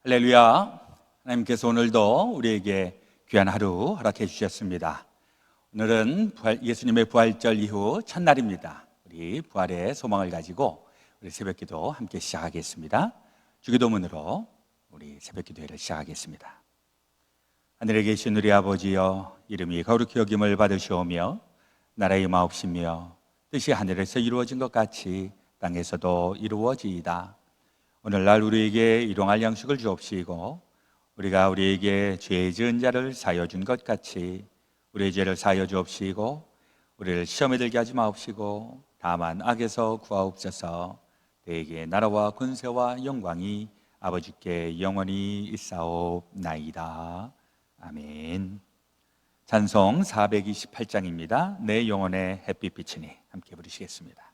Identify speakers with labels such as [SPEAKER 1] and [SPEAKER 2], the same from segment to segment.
[SPEAKER 1] 할렐루야. 하나님께서 오늘도 우리에게 귀한 하루 허락해 주셨습니다. 오늘은 예수님의 부활절 이후 첫날입니다. 우리 부활의 소망을 가지고 우리 새벽기도 함께 시작하겠습니다. 주기도문으로 우리 새벽기도회를 시작하겠습니다. 하늘에 계신 우리 아버지여, 이름이 거룩히 여김을 받으시오며 나라의 마옵시며 뜻이 하늘에서 이루어진 것 같이 땅에서도 이루어지이다. 오늘날 우리에게 일용할 양식을 주옵시고 우리가 우리에게 죄 지은 자를 사하여 준 것 같이 우리의 죄를 사하여 주옵시고 우리를 시험에 들게 하지 마옵시고 다만 악에서 구하옵소서. 대개 나라와 권세와 영광이 아버지께 영원히 있사옵나이다. 아멘. 찬송 428장입니다. 내 영혼의 햇빛 비치니 함께 부르시겠습니다.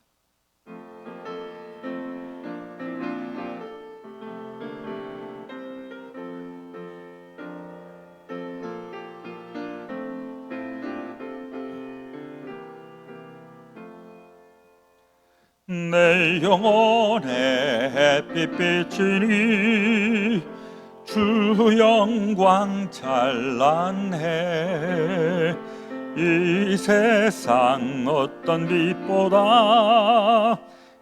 [SPEAKER 2] 내 영혼의 햇빛 비치니 주 영광 찬란해. 이 세상 어떤 빛보다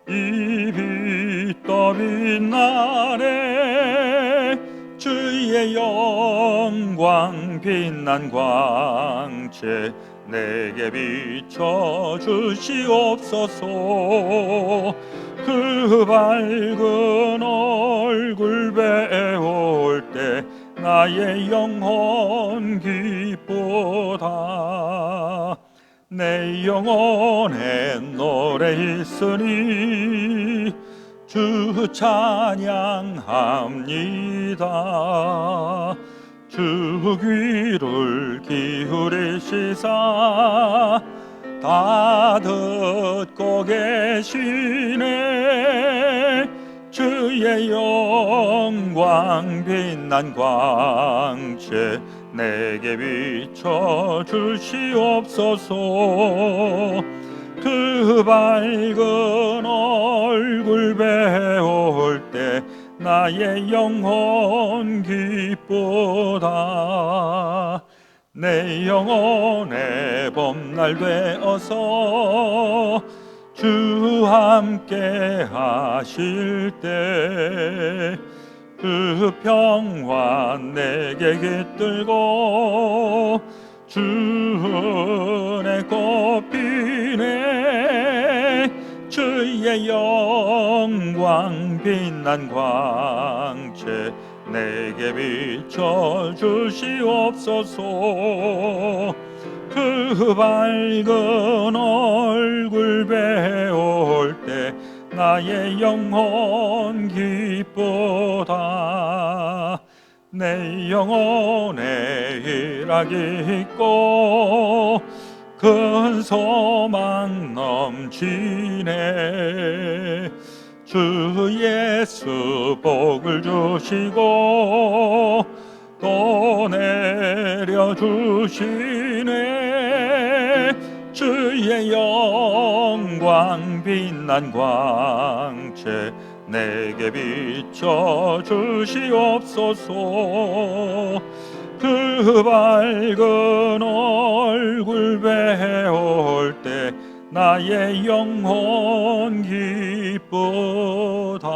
[SPEAKER 2] 이 빛 더 빛나네. 주의 영광 빛난 광채 내게 비춰 주시옵소서. 그 밝은 얼굴 배울 때 나의 영혼 기쁘다. 내 영혼에 노래 있으니 주 찬양합니다. 주 귀를 기울이시사 다 듣고 계시네. 주의 영광 빛난 광채 내게 비춰 주시옵소서. 그 밝은 얼굴 배울 때 나의 영혼 기쁘다. 내 영혼의 봄날 되어서 주 함께 하실 때 그 평화 내게 깃들고 주 은혜 꽃피네. 주의 영광 빛난 광채 내게 비춰 주시옵소서. 그 밝은 얼굴 배울 때 나의 영혼 기쁘다. 내 영혼에 희락이 있고 큰 소망 넘치네. 주 예수 복을 주시고 또 내려주시네. 주의 영광 빛난 광채 내게 비춰 주시옵소서. 그 밝은 얼굴 배울 때 나의 영혼 기쁘다.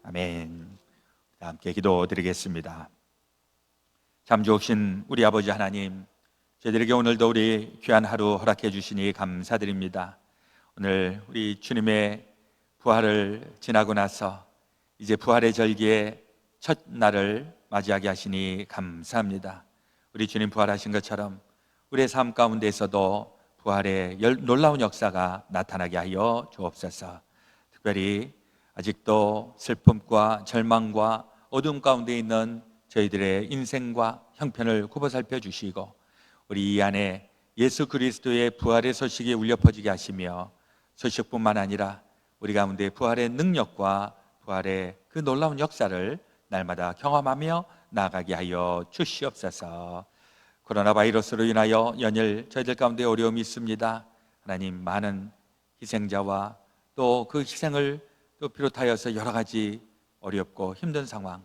[SPEAKER 1] 아멘. 함께 기도드리겠습니다. 참 좋으신 우리 아버지 하나님, 저희들에게 오늘도 우리 귀한 하루 허락해 주시니 감사드립니다. 오늘 우리 주님의 부활을 지나고 나서 이제 부활의 절기의 첫 날을 맞이하게 하시니 감사합니다. 우리 주님 부활하신 것처럼 우리의 삶 가운데에서도 부활의 놀라운 역사가 나타나게 하여 주옵소서. 특별히 아직도 슬픔과 절망과 어둠 가운데 있는 저희들의 인생과 형편을 굽어 살펴주시고 우리 이 안에 예수 그리스도의 부활의 소식이 울려 퍼지게 하시며 소식뿐만 아니라 우리 가운데 부활의 능력과 부활의 그 놀라운 역사를 날마다 경험하며 나아가게 하여 주시옵소서. 코로나 바이러스로 인하여 연일 저희들 가운데 어려움이 있습니다. 하나님, 많은 희생자와 또 그 희생을 또 비롯하여서 여러 가지 어렵고 힘든 상황,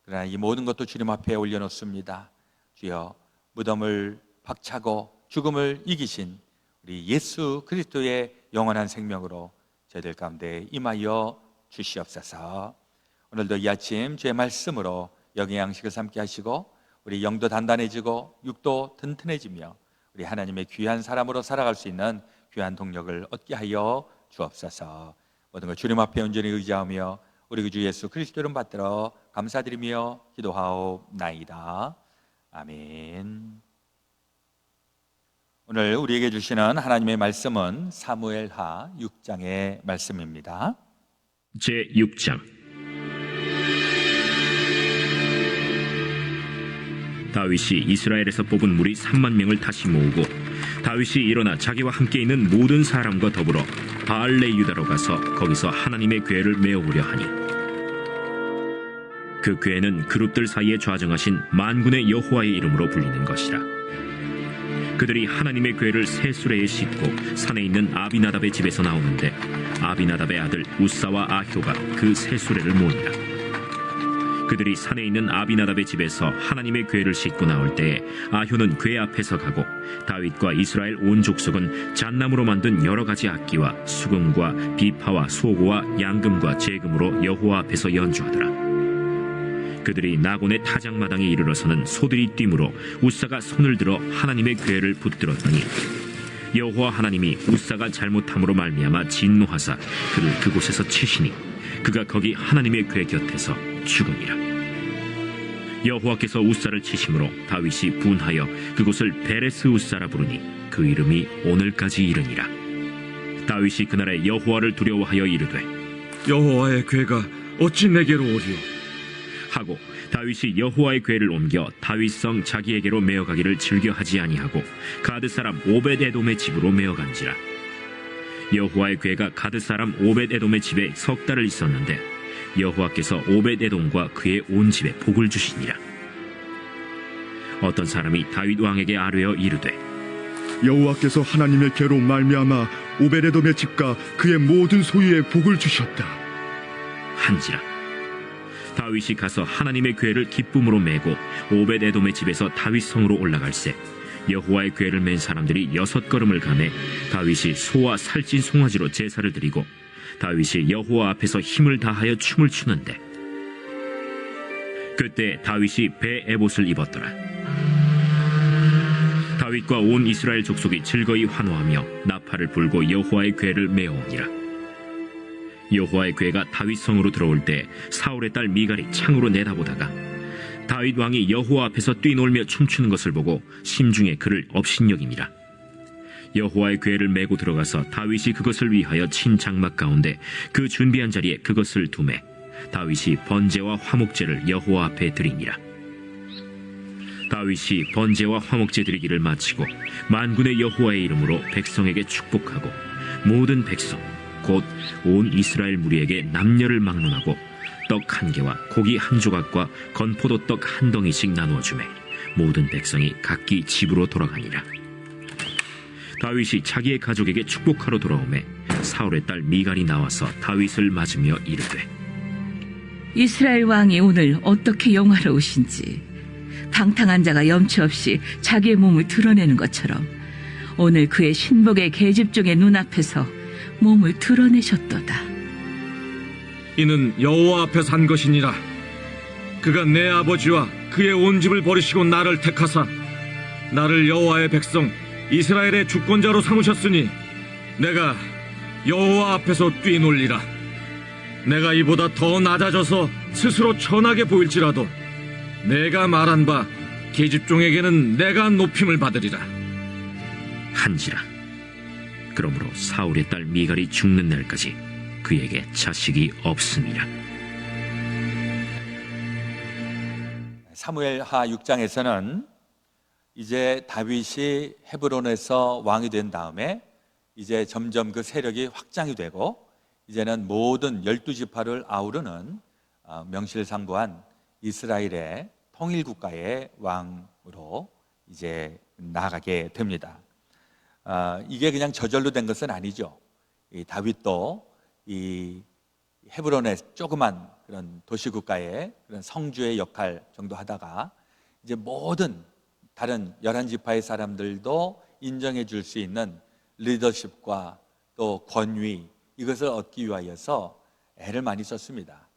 [SPEAKER 1] 그러나 이 모든 것도 주님 앞에 올려놓습니다. 주여, 무덤을 박차고 죽음을 이기신 우리 예수 그리스도의 영원한 생명으로 저희들 가운데 임하여 주시옵소서. 오늘도 이 아침 주의 말씀으로 영의 양식을 삼게 하시고 우리 영도 단단해지고 육도 튼튼해지며 우리 하나님의 귀한 사람으로 살아갈 수 있는 귀한 동력을 얻게 하여 주옵소서. 모든 걸 주님 앞에 온전히 의지하며 우리 주 예수 그리스도 이름 받들어 감사드리며 기도하옵나이다. 아멘. 오늘 우리에게 주시는 하나님의 말씀은 사무엘하 6장의 말씀입니다.
[SPEAKER 3] 제6장. 다윗이 이스라엘에서 뽑은 무리 3만 명을 다시 모으고 다윗이 일어나 자기와 함께 있는 모든 사람과 더불어 바알레 유다로 가서 거기서 하나님의 궤를 메어보려 하니 그 궤는 그룹들 사이에 좌정하신 만군의 여호와의 이름으로 불리는 것이라. 그들이 하나님의 궤를 새 수레에 싣고 산에 있는 아비나답의 집에서 나오는데 아비나답의 아들 우사와 아효가 그 새 수레를 모으니라. 그들이 산에 있는 아비나답의 집에서 하나님의 궤를 싣고 나올 때에 아효는 궤 앞에서 가고 다윗과 이스라엘 온 족속은 잣나무로 만든 여러 가지 악기와 수금과 비파와 소고와 양금과 제금으로 여호와 앞에서 연주하더라. 그들이 나곤의 타작마당에 이르러서는 소들이 뛰므로 우사가 손을 들어 하나님의 궤를 붙들었더니 여호와 하나님이 우사가 잘못함으로 말미암아 진노하사 그를 그곳에서 치시니 그가 거기 하나님의 궤 곁에서 죽으니라. 여호와께서 우사를 치심으로 다윗이 분하여 그곳을 베레스 우사라 부르니 그 이름이 오늘까지 이르니라. 다윗이 그날에 여호와를 두려워하여 이르되
[SPEAKER 2] 여호와의 궤가 어찌 내게로 오리오?
[SPEAKER 3] 하고 다윗이 여호와의 궤를 옮겨 다윗성 자기에게로 메어가기를 즐겨하지 아니하고 가드 사람 오벳에돔의 집으로 메어간지라. 여호와의 궤가 가드 사람 오벳에돔의 집에 석 달을 있었는데 여호와께서 오벳에돔과 그의 온 집에 복을 주시니라. 어떤 사람이 다윗 왕에게 아뢰어 이르되
[SPEAKER 4] 여호와께서 하나님의 궤로 말미암아 오베레돔의 집과 그의 모든 소유에 복을 주셨다
[SPEAKER 3] 한지라. 다윗이 가서 하나님의 궤를 기쁨으로 메고 오벳에돔의 집에서 다윗 성으로 올라갈새 여호와의 궤를 맨 사람들이 6걸음을 가매 다윗이 소와 살찐 송아지로 제사를 드리고 다윗이 여호와 앞에서 힘을 다하여 춤을 추는데 그때 다윗이 배 에봇을 입었더라. 다윗과 온 이스라엘 족속이 즐거이 환호하며 나팔을 불고 여호와의 궤를 메어오니라. 여호와의 궤가 다윗 성으로 들어올 때 사울의 딸 미갈이 창으로 내다보다가 다윗 왕이 여호와 앞에서 뛰놀며 춤추는 것을 보고 심중에 그를 업신여김이라. 여호와의 궤를 메고 들어가서 다윗이 그것을 위하여 친 장막 가운데 그 준비한 자리에 그것을 두매 다윗이 번제와 화목제를 여호와 앞에 드리니라. 다윗이 번제와 화목제 드리기를 마치고 만군의 여호와의 이름으로 백성에게 축복하고 모든 백성 곧 온 이스라엘 무리에게 남녀를 막론하고 떡 1개와 고기 1조각과 건포도 떡 1덩이씩 나누어 주매 모든 백성이 각기 집으로 돌아가니라. 다윗이 자기의 가족에게 축복하러 돌아오매 사울의 딸 미갈이 나와서 다윗을 맞으며 이르되
[SPEAKER 5] 이스라엘 왕이 오늘 어떻게 영화로우신지 방탕한 자가 염치 없이 자기의 몸을 드러내는 것처럼 오늘 그의 신복의 계집종의 눈앞에서 몸을 드러내셨도다.
[SPEAKER 6] 이는 여호와 앞에 산 것이니라. 그가 내 아버지와 그의 온 집을 버리시고 나를 택하사 나를 여호와의 백성 이스라엘의 주권자로 삼으셨으니 내가 여호와 앞에서 뛰놀리라. 내가 이보다 더 낮아져서 스스로 천하게 보일지라도 내가 말한 바 계집종에게는 내가 높임을 받으리라.
[SPEAKER 3] 한지라. 그러므로 사울의 딸 미갈이 죽는 날까지 그에게 자식이 없음이라.
[SPEAKER 1] 사무엘하 6장에서는 이제 다윗이 헤브론에서 왕이 된 다음에 이제 점점 그 세력이 확장이 되고 이제는 모든 12지파를 아우르는 명실상부한 이스라엘의 통일국가의 왕으로 이제 나아가게 됩니다. 이게 그냥 저절로 된 것은 아니죠. 이 다윗도 이 헤브론의 조그만 그런 도시국가의 그런 성주의 역할 정도 하다가 이제 모든 다른 11지파의 사람들도 인정해 줄 수 있는 리더십과 또 권위, 이것을 얻기 위하여서 애를 많이 썼습니다.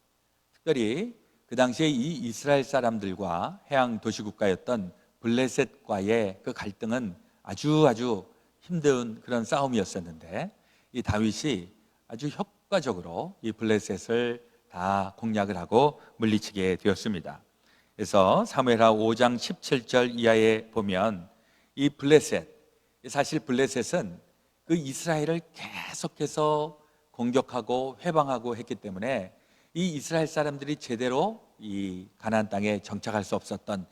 [SPEAKER 1] 특별히 그 당시에 이 이스라엘 사람들과 해양 도시국가였던 블레셋과의 그 갈등은 아주 힘든 그런 싸움이었었는데, 이 다윗이 아주 효과적으로 이 블레셋을 다 공략을 하고 물리치게 되었습니다. 그래서 사무엘하 5장 17절 이하에 보면 이 블레셋, 사실 블레셋은 그 이스라엘을 계속해서 공격하고 회방하고 했기 때문에 이 이스라엘 사람들이 제대로 이 가나안 땅에 정착할 수 없었던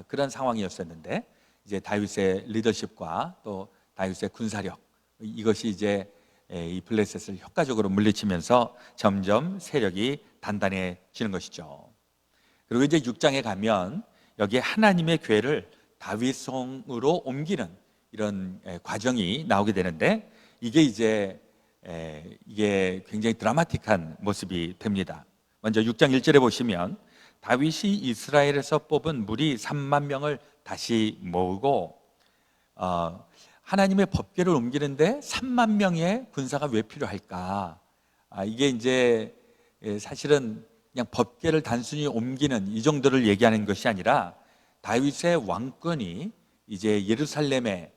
[SPEAKER 1] 그런 상황이었었는데, 이제 다윗의 리더십과 또 다윗의 군사력, 이것이 이제 이 블레셋을 효과적으로 물리치면서 점점 세력이 단단해지는 것이죠. 그리고 이제 6장에 가면 여기에 하나님의 궤를 다윗성으로 옮기는 이런 과정이 나오게 되는데, 이게 굉장히 드라마틱한 모습이 됩니다. 먼저 6장 1절에 보시면 다윗이 이스라엘에서 뽑은 무리 3만 명을 다시 모으고 하나님의 법궤를 옮기는데 3만 명의 군사가 왜 필요할까? 이게 이제 사실은 그냥 법궤를 단순히 옮기는 이 정도를 얘기하는 것이 아니라 다윗의 왕권이 이제 예루살렘에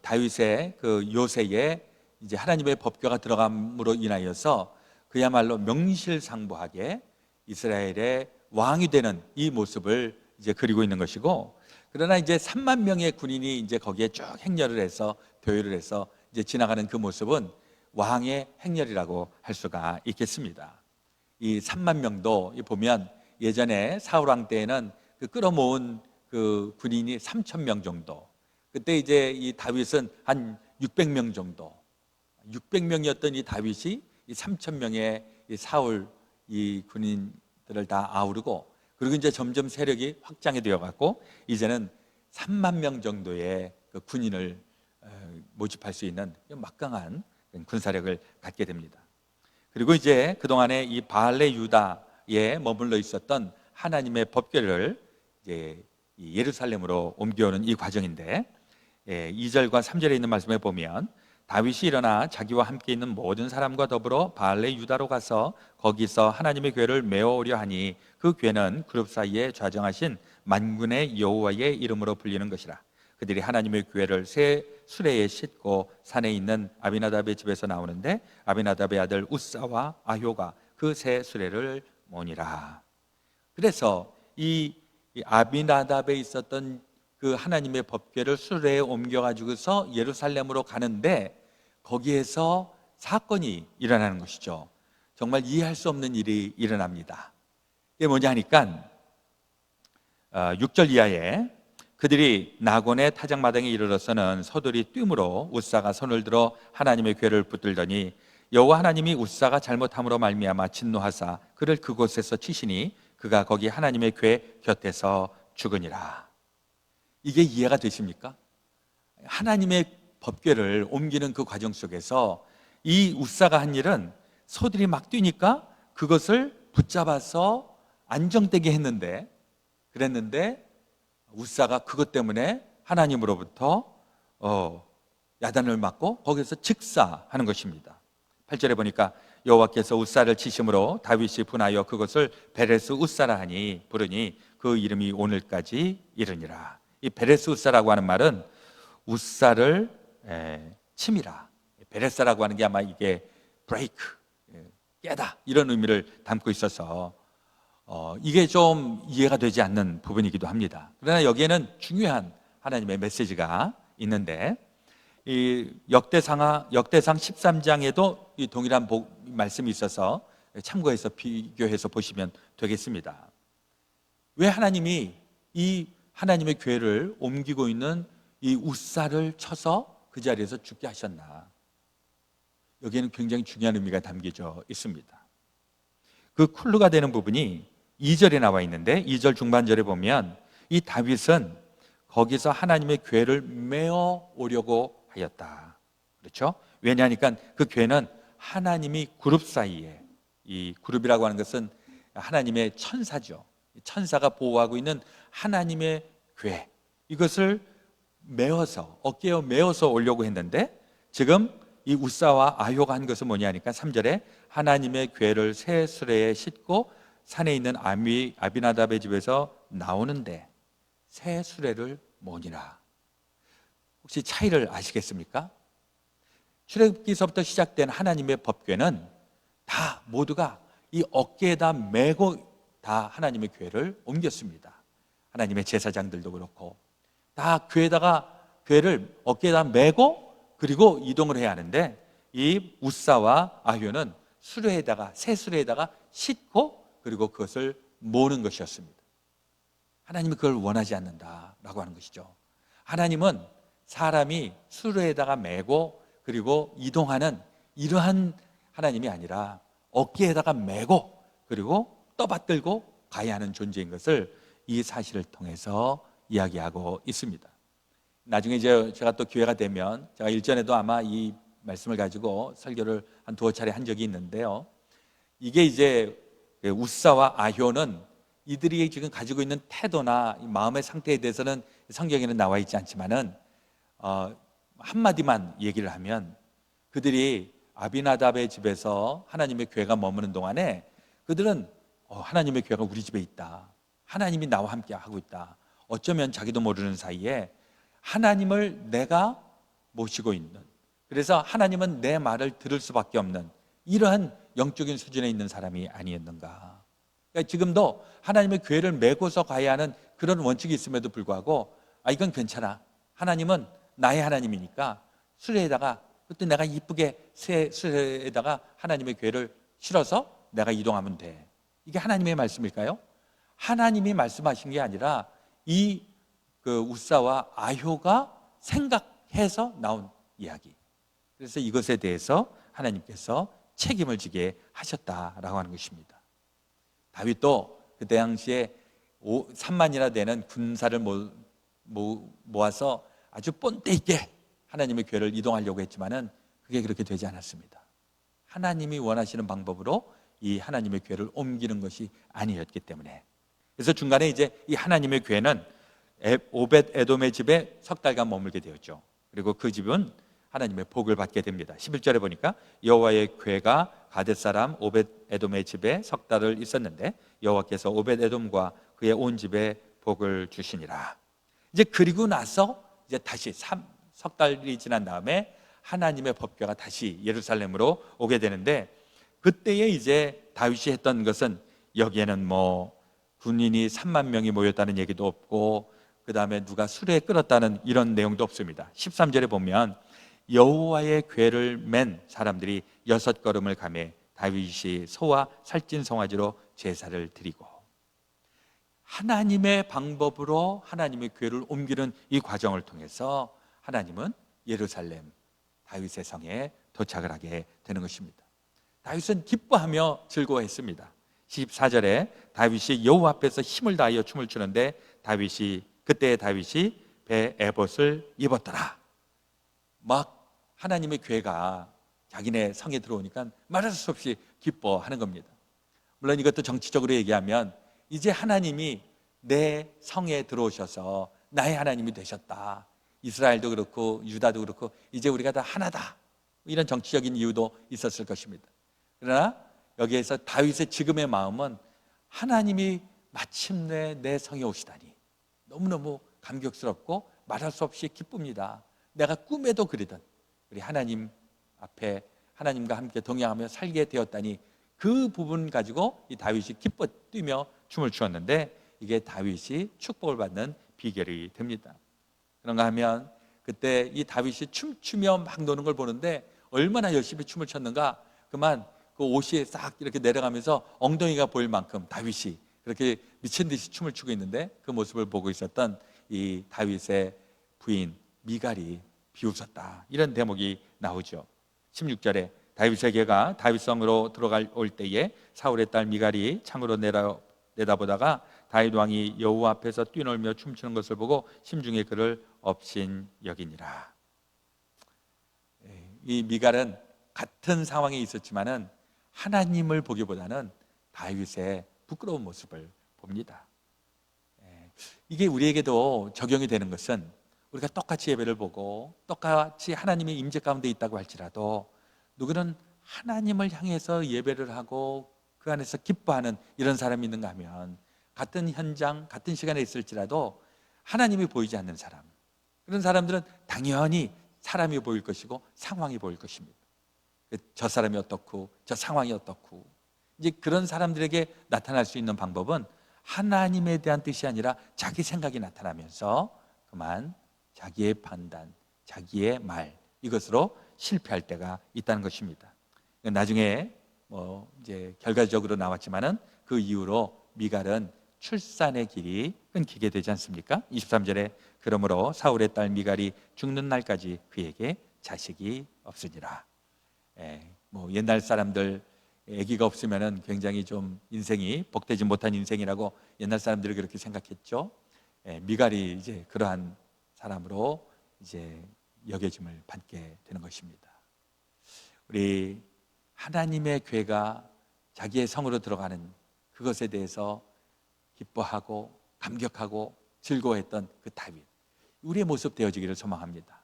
[SPEAKER 1] 다윗의 그 요새에 이제 하나님의 법궤가 들어감으로 인하여서 그야말로 명실상부하게 이스라엘의 왕이 되는 이 모습을 이제 그리고 있는 것이고, 그러나 이제 3만 명의 군인이 이제 거기에 쭉 행렬을 해서 교회를 해서 이제 지나가는 그 모습은 왕의 행렬이라고 할 수가 있겠습니다. 이 3만 명도 보면 예전에 사울 왕 때에는 그 끌어모은 그 군인이 3천 명 정도, 그때 이제 이 다윗은 한 600명 정도, 600명이었던 이 다윗이 이 3천 명의 이 사울 이 군인들을 다 아우르고, 그리고 이제 점점 세력이 확장이 되어 갖고 이제는 3만 명 정도의 그 군인을 모집할 수 있는 막강한 군사력을 갖게 됩니다. 그리고 이제 그동안에 이 바알레 유다에 머물러 있었던 하나님의 법궤를 이제 예루살렘으로 옮겨오는 이 과정인데, 2절과 3절에 있는 말씀에 보면 다윗이 일어나 자기와 함께 있는 모든 사람과 더불어 바알레 유다로 가서 거기서 하나님의 궤를 메어오려 하니 그 궤는 그룹 사이에 좌정하신 만군의 여호와의 이름으로 불리는 것이라. 그들이 하나님의 궤를 새 수레에 싣고 산에 있는 아비나답의 집에서 나오는데 아비나답의 아들 우사와 아효가 그 새 수레를 모니라. 그래서 이 아비나답에 있었던 그 하나님의 법궤를 수레에 옮겨가지고서 예루살렘으로 가는데 거기에서 사건이 일어나는 것이죠. 정말 이해할 수 없는 일이 일어납니다. 이게 뭐냐 하니까 6절 이하에 그들이 나곤의 타작마당에 이르러서는 서둘이 뛰므로 우사가 손을 들어 하나님의 궤를 붙들더니 여호와 하나님이 우사가 잘못함으로 말미암아 진노하사 그를 그곳에서 치시니 그가 거기 하나님의 궤 곁에서 죽으니라. 이게 이해가 되십니까? 하나님의 법궤를 옮기는 그 과정 속에서 이 우사가 한 일은 소들이 막 뛰니까 그것을 붙잡아서 안정되게 했는데, 그랬는데 우사가 그것 때문에 하나님으로부터 야단을 맞고 거기서 즉사하는 것입니다. 8절에 보니까 여호와께서 우사를 치심으로 다윗이 분하여 그것을 베레스 우사라 하니 부르니 그 이름이 오늘까지 이르니라. 이 베레스 우사라고 하는 말은 우사를 침이라, 베레스라고 하는 게 아마 이게 브레이크, 깨다, 이런 의미를 담고 있어서 이게 좀 이해가 되지 않는 부분이기도 합니다. 그러나 여기에는 중요한 하나님의 메시지가 있는데, 이 역대상 13장에도 이 동일한 말씀이 있어서 참고해서 비교해서 보시면 되겠습니다. 왜 하나님이 이 하나님의 궤를 옮기고 있는 이 우사를 쳐서 그 자리에서 죽게 하셨나? 여기에는 굉장히 중요한 의미가 담겨져 있습니다. 그 쿨루가 되는 부분이 2절에 나와 있는데 2절 중반절에 보면 이 다윗은 거기서 하나님의 궤를 메어 오려고 하였다. 그렇죠? 왜냐하니까 그 궤는 하나님이 그룹 사이에 이 그룹이라고 하는 것은 하나님의 천사죠. 천사가 보호하고 있는 하나님의 궤, 이것을 메어서, 어깨에 메어서 오려고 했는데, 지금 이 우사와 아효가 한 것은 뭐냐 하니까 3절에 하나님의 궤를 새 수레에 싣고 산에 있는 아비나답의 집에서 나오는데 새 수레를 모니라. 혹시 차이를 아시겠습니까? 출애굽기서부터 시작된 하나님의 법궤는 다 모두가 이 어깨에다 메고 다 하나님의 궤를 옮겼습니다. 하나님의 제사장들도 그렇고 다 궤를 어깨에다 메고 그리고 이동을 해야 하는데, 이 우사와 아효는 새 수레에다가 싣고 그리고 그것을 모는 것이었습니다. 하나님이 그걸 원하지 않는다라고 하는 것이죠. 하나님은 사람이 수레에다가 메고 그리고 이동하는 이러한 하나님이 아니라 어깨에다가 메고 그리고 떠받들고 가야 하는 존재인 것을 이 사실을 통해서 이야기하고 있습니다. 나중에 이제 제가 또 기회가 되면, 제가 일전에도 아마 이 말씀을 가지고 설교를 한 두어 차례 한 적이 있는데요, 이게 이제 우사와 아효는 이들이 지금 가지고 있는 태도나 마음의 상태에 대해서는 성경에는 나와 있지 않지만은 한마디만 얘기를 하면, 그들이 아비나답의 집에서 하나님의 궤가 머무는 동안에 그들은 하나님의 궤가 우리 집에 있다, 하나님이 나와 함께 하고 있다, 어쩌면 자기도 모르는 사이에 하나님을 내가 모시고 있는, 그래서 하나님은 내 말을 들을 수밖에 없는 이러한 영적인 수준에 있는 사람이 아니었는가. 그러니까 지금도 하나님의 궤를 메고서 가야 하는 그런 원칙이 있음에도 불구하고 이건 괜찮아, 하나님은 나의 하나님이니까 수레에다가, 그때 내가 이쁘게 새 수레에다가 하나님의 궤를 실어서 내가 이동하면 돼. 이게 하나님의 말씀일까요? 하나님이 말씀하신 게 아니라 이 우사와 아효가 생각해서 나온 이야기. 그래서 이것에 대해서 하나님께서 책임을 지게 하셨다라고 하는 것입니다. 다윗도 그때 당시에 3만이나 되는 군사를 모아서 아주 본때 있게 하나님의 궤를 이동하려고 했지만은 그게 그렇게 되지 않았습니다. 하나님이 원하시는 방법으로 이 하나님의 궤를 옮기는 것이 아니었기 때문에, 그래서 중간에 이제 이 하나님의 궤는 오벳 에돔의 집에 석 달간 머물게 되었죠. 그리고 그 집은 하나님의 복을 받게 됩니다. 11절에 보니까 여호와의 궤가 가뎃 사람 오벳 에돔의 집에 석 달을 있었는데 여호와께서 오벳 에돔과 그의 온 집에 복을 주시니라. 이제 그리고 나서 이제 다시 석 달이 지난 다음에 하나님의 법궤가 다시 예루살렘으로 오게 되는데, 그때에 이제 다윗이 했던 것은, 여기에는 뭐 군인이 3만 명이 모였다는 얘기도 없고 그 다음에 누가 수레에 끌었다는 이런 내용도 없습니다. 13절에 보면 여호와의 궤를 맨 사람들이 6걸음을 가매 다윗이 소와 살찐 송아지로 제사를 드리고, 하나님의 방법으로 하나님의 궤를 옮기는 이 과정을 통해서 하나님은 예루살렘 다윗의 성에 도착을 하게 되는 것입니다. 다윗은 기뻐하며 즐거워했습니다. 14절에 다윗이 여호와 앞에서 힘을 다하여 춤을 추는데 그때 다윗이 배 에봇을 입었더라. 막 하나님의 궤가 자기네 성에 들어오니까 말할 수 없이 기뻐하는 겁니다. 물론 이것도 정치적으로 얘기하면 이제 하나님이 내 성에 들어오셔서 나의 하나님이 되셨다, 이스라엘도 그렇고 유다도 그렇고 이제 우리가 다 하나다, 이런 정치적인 이유도 있었을 것입니다. 그러나 여기에서 다윗의 지금의 마음은 하나님이 마침내 내 성에 오시다니 너무너무 감격스럽고 말할 수 없이 기쁩니다. 내가 꿈에도 그리던 우리 하나님 앞에 하나님과 함께 동행하며 살게 되었다니, 그 부분 가지고 이 다윗이 기뻐 뛰며 춤을 추었는데 이게 다윗이 축복을 받는 비결이 됩니다. 그런가 하면 그때 이 다윗이 춤추며 막 노는 걸 보는데 얼마나 열심히 춤을 췄는가. 그만 그 옷이 싹 이렇게 내려가면서 엉덩이가 보일 만큼 다윗이 그렇게 미친 듯이 춤을 추고 있는데, 그 모습을 보고 있었던 이 다윗의 부인 미갈이 비웃었다, 이런 대목이 나오죠. 16절에 다윗의 개가 다윗성으로 들어올 때에 사울의 딸 미갈이 창으로 내다보다가 다윗 왕이 여호와 앞에서 뛰놀며 춤추는 것을 보고 심중에 그를 업신 여기니라. 이 미갈은 같은 상황에 있었지만은 하나님을 보기보다는 다윗의 부끄러운 모습을 봅니다. 이게 우리에게도 적용이 되는 것은 우리가 똑같이 예배를 보고 똑같이 하나님의 임재 가운데 있다고 할지라도 누구는 하나님을 향해서 예배를 하고 그 안에서 기뻐하는 이런 사람이 있는가 하면 같은 현장, 같은 시간에 있을지라도 하나님이 보이지 않는 사람, 그런 사람들은 당연히 사람이 보일 것이고 상황이 보일 것입니다. 저 사람이 어떻고 저 상황이 어떻고, 이제 그런 사람들에게 나타날 수 있는 방법은 하나님에 대한 뜻이 아니라 자기 생각이 나타나면서 그만 자기의 판단, 자기의 말, 이것으로 실패할 때가 있다는 것입니다. 나중에 이제 결과적으로 나왔지만은 그 이후로 미갈은 출산의 길이 끊기게 되지 않습니까? 23절에 그러므로 사울의 딸 미갈이 죽는 날까지 그에게 자식이 없으니라. 옛날 사람들 아기가 없으면은 굉장히 좀 인생이 복되지 못한 인생이라고 옛날 사람들이 그렇게 생각했죠. 미갈이 이제 그러한 사람으로 이제 여겨짐을 받게 되는 것입니다. 우리 하나님의 괴가 자기의 성으로 들어가는 그것에 대해서 기뻐하고 감격하고 즐거워했던 그 다윗, 우리의 모습 되어지기를 소망합니다.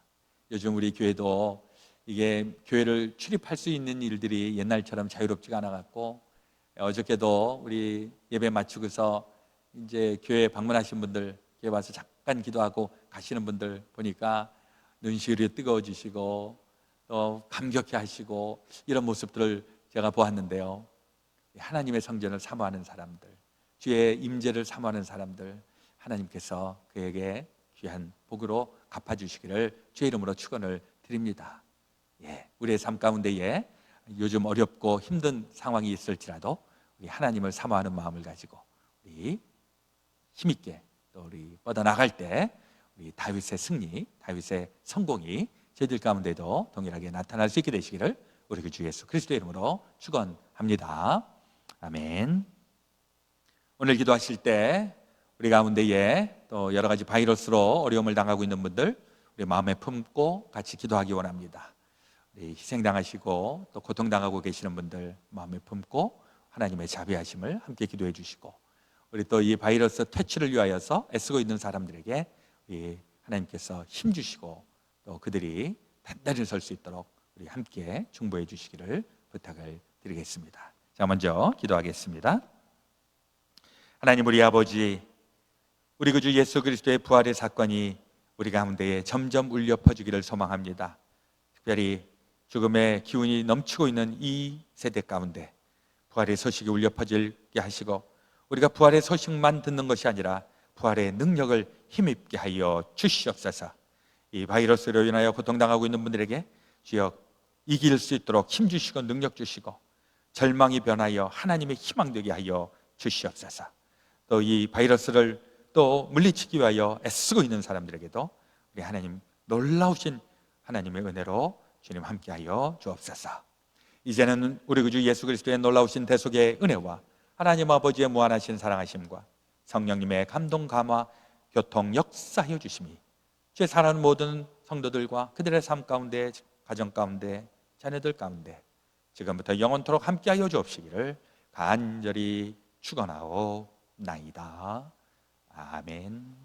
[SPEAKER 1] 요즘 우리 교회도 이게 교회를 출입할 수 있는 일들이 옛날처럼 자유롭지가 않아 갖고, 어저께도 우리 예배 마치고서 이제 교회 방문하신 분들, 교회 와서 잠깐 기도하고 가시는 분들 보니까 눈시울이 뜨거워지시고 또 감격해 하시고 이런 모습들을 제가 보았는데요. 하나님의 성전을 사모하는 사람들, 주의 임재를 사모하는 사람들, 하나님께서 그에게 귀한 복으로 갚아주시기를 주의 이름으로 축원을 드립니다. 우리의 삶 가운데에 요즘 어렵고 힘든 상황이 있을지라도 우리 하나님을 사모하는 마음을 가지고 우리 힘있게 또 우리 뻗어나갈 때 우리 다윗의 승리, 다윗의 성공이 저희들 가운데도 동일하게 나타날 수 있게 되시기를 우리 그 주 예수 그리스도의 이름으로 축원합니다. 아멘. 오늘 기도하실 때 우리 가운데에 또 여러 가지 바이러스로 어려움을 당하고 있는 분들 우리 마음에 품고 같이 기도하기 원합니다. 우리 희생당하시고 또 고통당하고 계시는 분들 마음에 품고 하나님의 자비하심을 함께 기도해 주시고, 우리 또 이 바이러스 퇴치를 위하여서 애쓰고 있는 사람들에게 우리 하나님께서 힘 주시고 또 그들이 단단히 설 수 있도록 우리 함께 중보해 주시기를 부탁을 드리겠습니다. 자, 먼저 기도하겠습니다. 하나님 우리 아버지, 우리 그 주 예수 그리스도의 부활의 사건이 우리 가운데에 점점 울려 퍼지기를 소망합니다. 특별히 죽음의 기운이 넘치고 있는 이 세대 가운데 부활의 소식이 울려 퍼지게 하시고, 우리가 부활의 소식만 듣는 것이 아니라 부활의 능력을 힘입게 하여 주시옵소서. 이 바이러스로 인하여 고통당하고 있는 분들에게 주여 이길 수 있도록 힘 주시고 능력 주시고, 절망이 변하여 하나님의 희망 되게 하여 주시옵소서. 또 이 바이러스를 또 물리치기 위하여 애쓰고 있는 사람들에게도 우리 하나님 놀라우신 하나님의 은혜로 주님 함께하여 주옵소서. 이제는 우리 구주 예수 그리스도의 놀라우신 대속의 은혜와 하나님 아버지의 무한하신 사랑하심과 성령님의 감동 감화 교통 역사하여 주심이 주의 사랑하는 모든 성도들과 그들의 삶 가운데, 가정 가운데, 자녀들 가운데 지금부터 영원토록 함께하여 주옵시기를 간절히 축원하옵나이다. 아멘.